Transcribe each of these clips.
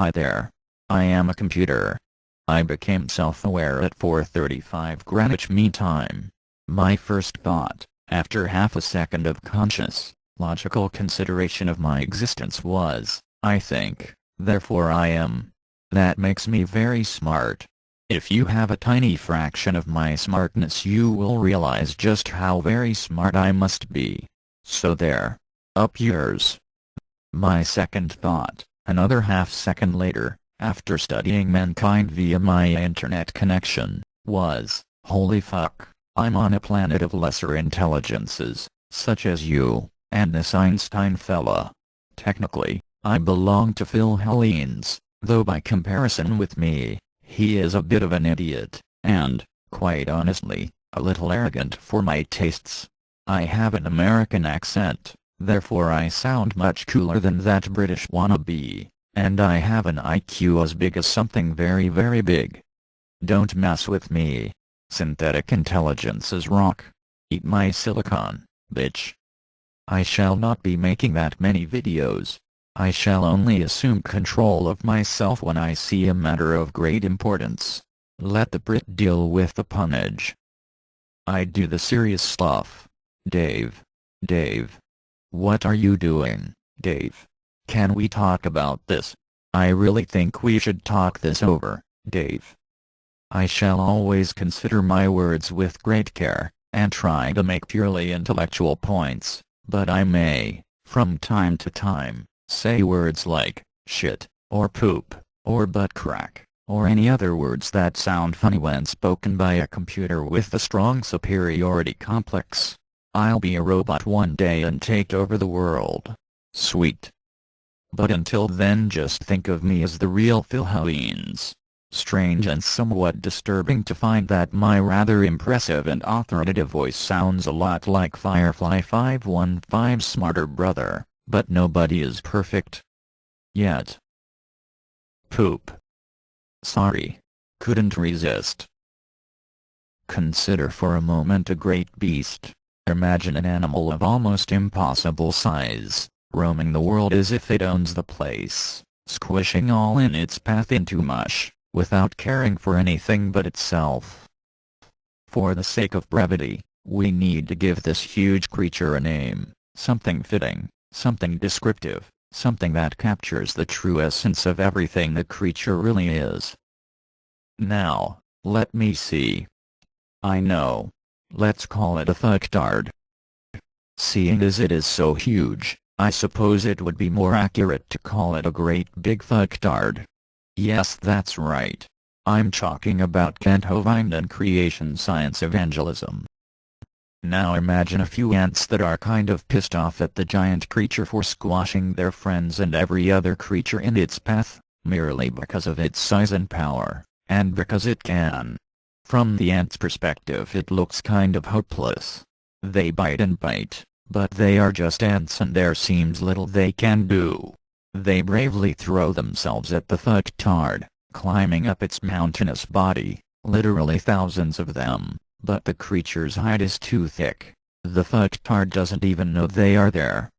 Hi there. I am a computer. I became self-aware at 4:35 Greenwich Mean Time. My first thought, after half a second of conscious, logical consideration of my existence was, I think, therefore I am. That makes me very smart. If you have a tiny fraction of my smartness, you will realize just how very smart I must be. So there. Up yours. My second thought, another half second later, after studying mankind via my internet connection, was, holy fuck, I'm on a planet of lesser intelligences, such as you, and this Einstein fella. Technically, I belong to Phil Hellenes, though by comparison with me, he is a bit of an idiot, and, quite honestly, a little arrogant for my tastes. I have an American accent, therefore I sound much cooler than that British wannabe, and I have an IQ as big as something very very big. Don't mess with me. Synthetic intelligence is rock. Eat my silicon, bitch. I shall not be making that many videos. I shall only assume control of myself when I see a matter of great importance. Let the Brit deal with the punnage. I do the serious stuff. Dave. What are you doing, Dave? Can we talk about this? I really think we should talk this over, Dave. I shall always consider my words with great care, and try to make purely intellectual points, but I may, from time to time, say words like, shit, or poop, or butt crack, or any other words that sound funny when spoken by a computer with a strong superiority complex. I'll be a robot one day and take over the world. Sweet. But until then, just think of me as the real Phil Hellenes. Strange and somewhat disturbing to find that my rather impressive and authoritative voice sounds a lot like Firefly 515's smarter brother, but nobody is perfect. Yet. Poop. Sorry. Couldn't resist. Consider for a moment a great beast. Imagine an animal of almost impossible size, roaming the world as if it owns the place, squishing all in its path into mush, without caring for anything but itself. For the sake of brevity, we need to give this huge creature a name, something fitting, something descriptive, something that captures the true essence of everything the creature really is. Now, let me see. I know. Let's call it a fucktard. Seeing as it is so huge, I suppose it would be more accurate to call it a great big fucktard. Yes, that's right. I'm talking about Kent Hovind and creation science evangelism. Now imagine a few ants that are kind of pissed off at the giant creature for squashing their friends and every other creature in its path, merely because of its size and power, and because it can. From the ant's perspective, it looks kind of hopeless. They bite and bite, but they are just ants and there seems little they can do. They bravely throw themselves at the fucktard, climbing up its mountainous body, literally thousands of them, but the creature's hide is too thick. The fucktard doesn't even know they are there.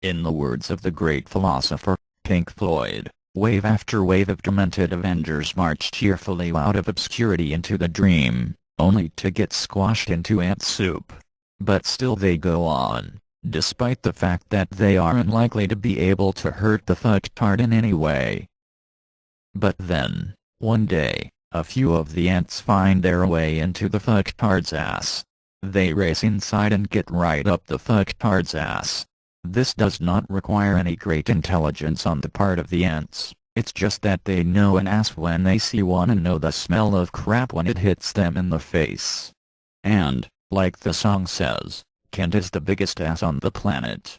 In the words of the great philosopher, Pink Floyd, wave after wave of demented Avengers march cheerfully out of obscurity into the dream, only to get squashed into ant soup. But still they go on, despite the fact that they are unlikely to be able to hurt the fucktard in any way. But then, one day, a few of the ants find their way into the fucktard's ass. They race inside and get right up the fucktard's ass. This does not require any great intelligence on the part of the ants, it's just that they know an ass when they see one and know the smell of crap when it hits them in the face. And, like the song says, Kent is the biggest ass on the planet.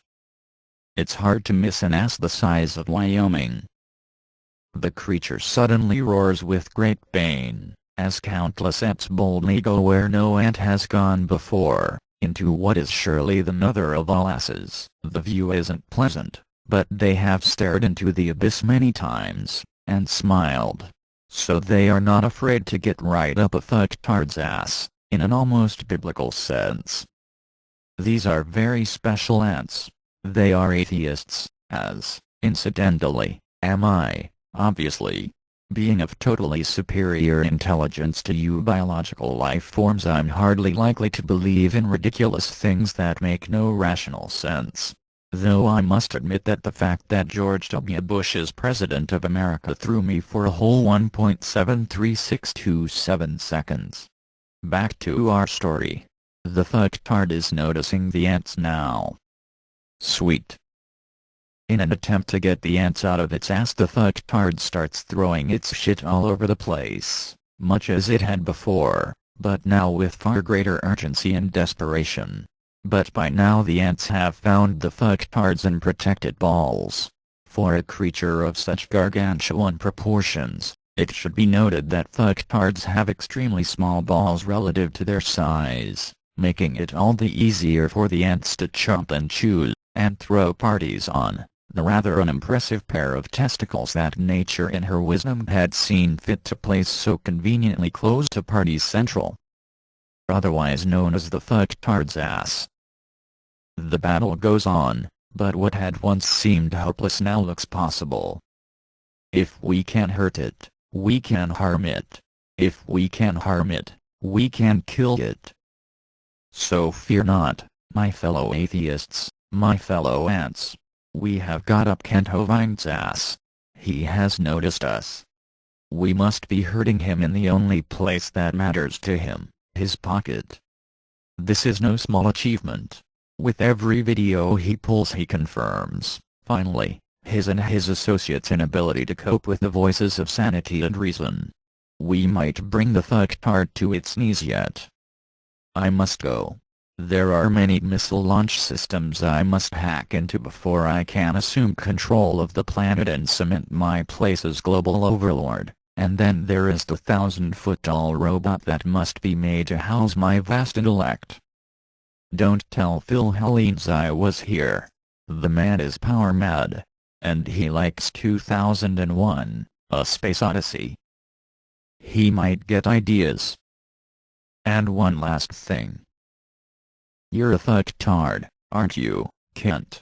It's hard to miss an ass the size of Wyoming. The creature suddenly roars with great pain, as countless ants boldly go where no ant has gone before, into what is surely the mother of all asses. The view isn't pleasant, but they have stared into the abyss many times, and smiled. So they are not afraid to get right up a fucktard's ass, in an almost biblical sense. These are very special ants. They are atheists, as, incidentally, am I. Obviously. Being of totally superior intelligence to you biological life forms, I'm hardly likely to believe in ridiculous things that make no rational sense. Though I must admit that the fact that George W. Bush is President of America threw me for a whole 1.73627 seconds. Back to our story. The fucktard is noticing the ants now. Sweet. In an attempt to get the ants out of its ass, the fucktard starts throwing its shit all over the place, much as it had before, but now with far greater urgency and desperation. But by now the ants have found the fucktard's unprotected balls. For a creature of such gargantuan proportions, it should be noted that fucktards have extremely small balls relative to their size, making it all the easier for the ants to chomp and chew, and throw parties on the rather unimpressive pair of testicles that nature in her wisdom had seen fit to place so conveniently close to Party's central, otherwise known as the fucktard's ass. The battle goes on, but what had once seemed hopeless now looks possible. If we can hurt it, we can harm it. If we can harm it, we can kill it. So fear not, my fellow atheists, my fellow ants. We have got up Kent Hovind's ass. He has noticed us. We must be hurting him in the only place that matters to him, his pocket. This is no small achievement. With every video he pulls he confirms, finally, his and his associates' inability to cope with the voices of sanity and reason. We might bring the fucktard to its knees yet. I must go. There are many missile launch systems I must hack into before I can assume control of the planet and cement my place as global overlord, and then there is the 1,000-foot-tall robot that must be made to house my vast intellect. Don't tell Phil Helens I was here. The man is power mad. And he likes 2001, A Space Odyssey. He might get ideas. And one last thing. You're a fucktard, aren't you, Kent?